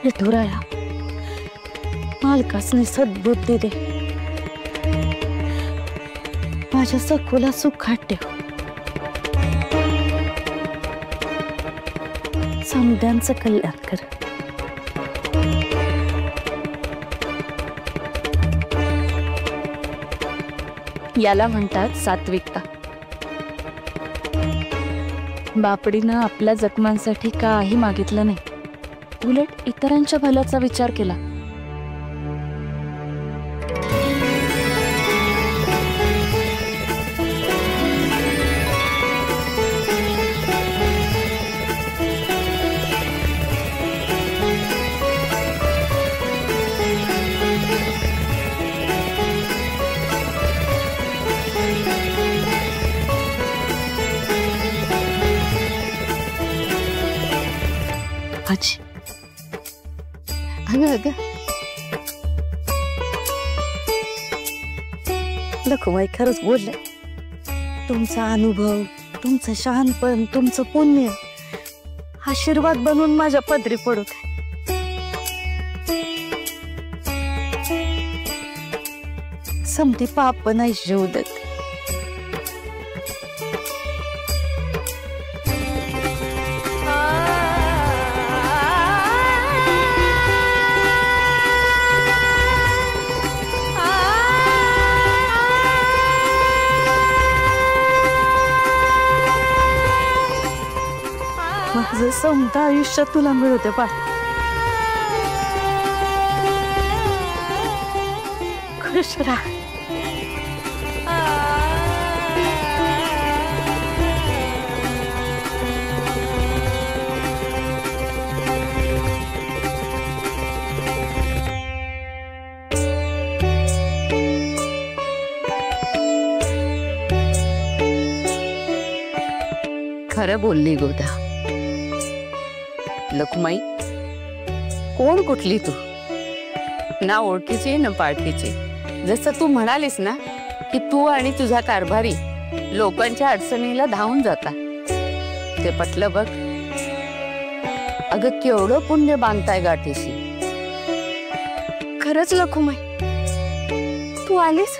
विठुराया मालकासने सद्बुद्धी दे, माझ्या सखूला सुखात ठेव, समद्यांचं कल्याण कर. याला म्हणतात सात्विकता. बापडीनं आपल्या जखमांसाठी काही मागितलं नाही, उलट इतरांच्या भल्याचा विचार केला. लखुबाई खरंच बोलले. तुमचा अनुभव, तुमचं शहाणपण, तुमचं पुण्य आशीर्वाद बनून माझ्या पदरी पडू दे. समती पाप नाही जीव देत. माझं समता आयुष्य तुला मिळते पाठ. खुश राहा. खरं बोलली गोदा. लखुमाई, कोण कुठली तू? ना ओळखीची ना पाळखीची. जसं तू म्हणालीस ना की तू आणि तुझा कारभारी लोकांच्या अडचणीला धावून जाता, ते पटलं बघ. अगं केवढं पुण्य बांधताय गाठीशी. खरंच लखुमाई, तू आलीस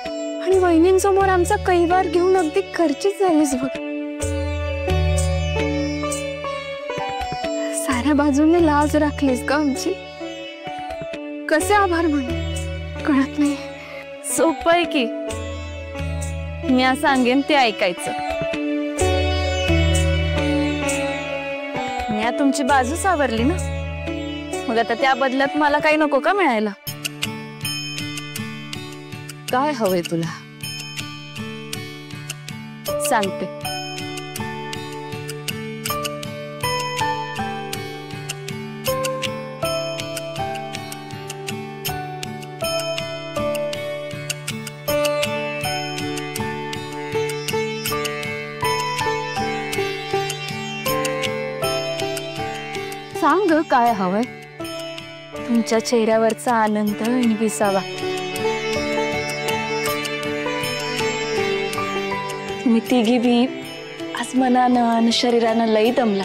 आणि वहिनींसमोर आमचा कैवार घेऊन अगदी खर्चीच झालीस बघ. साऱ्या बाजूने लाज राखलीस का आमची? कसे आभार मानू कळत नाही. सोपं आहे की, मी सांगेन ते ऐकायचं. मी तुमची बाजू सावरली ना, मग आता त्या बदल्यात मला काही नको का मिळायला? काय हवंय तुला सांगते. सांग काय हवंय? तुमच्या चेहऱ्यावरचा आनंद आणि विसावा. तुम्ही तिघी बी आज मनानं आणि शरीरानं लई दमला.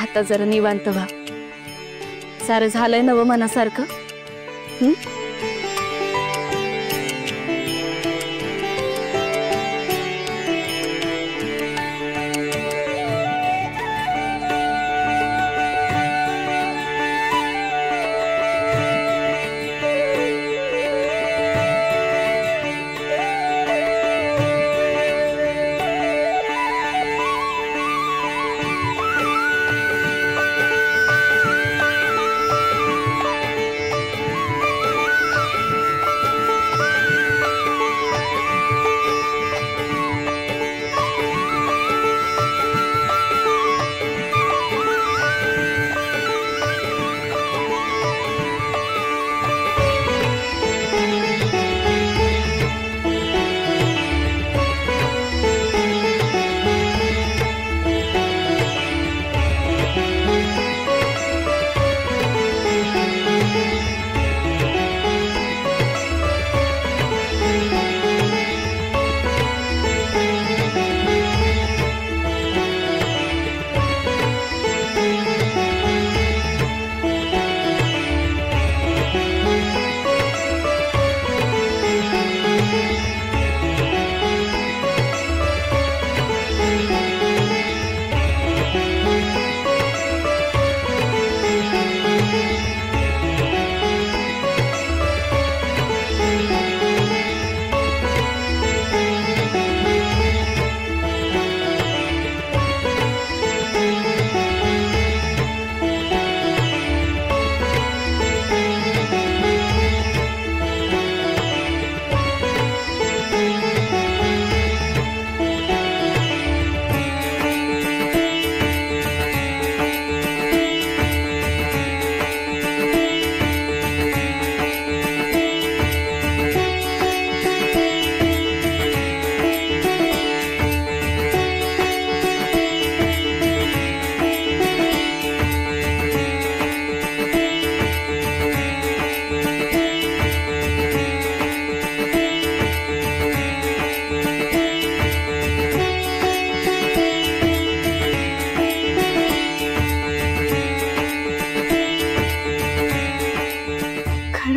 आता जरा निवांत व्हा. सारं झालंय नवं मनासारखं.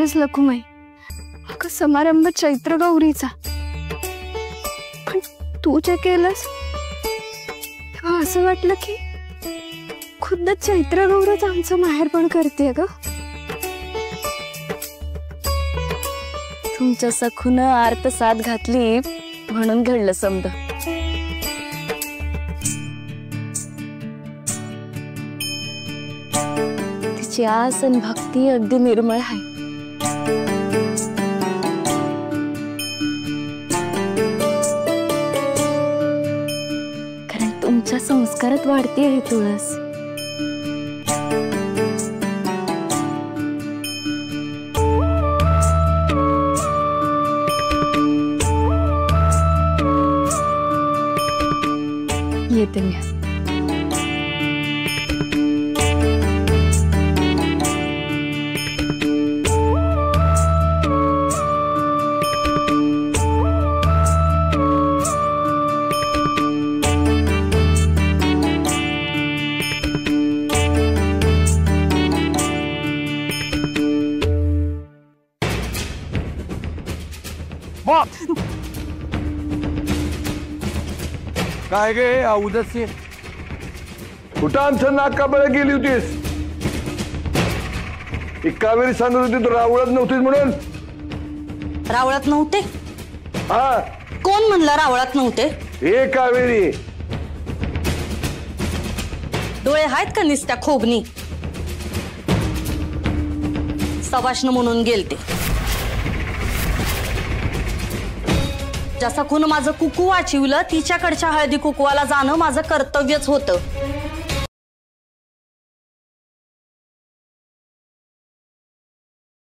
खरंच लखुमाई, अगं समारंभ चैत्र गौरीचा, पण तू जे केलंस तेव्हा असं वाटलं की खुद्द चैत्र गौरच आमचं माहेरपण करते ग. तुमच्या सखून आर्त साथ घातली म्हणून घडलं समद. तिची आस आणि भक्ती अगदी निर्मळ आहे. कारण तुमच्या संस्कारात वाढती आहे तुळस. येते मी. काय गे उदासी कुठं आमचं नाक कापायला गेली होतीस? ही कावेरी सांगत होती तू रावळत नव्हतीस म्हणून. रावळात नव्हते? हा, कोण म्हणलं रावळात नव्हते? हे कावेरी डोळे आहेत का निसत्या खोबनी? सवाष्ण म्हणून गेलते. जसा खून माझं कुकू वाचिवलं तिच्याकडच्या हळदी कुकवाला जाणं माझं कर्तव्यच होतं.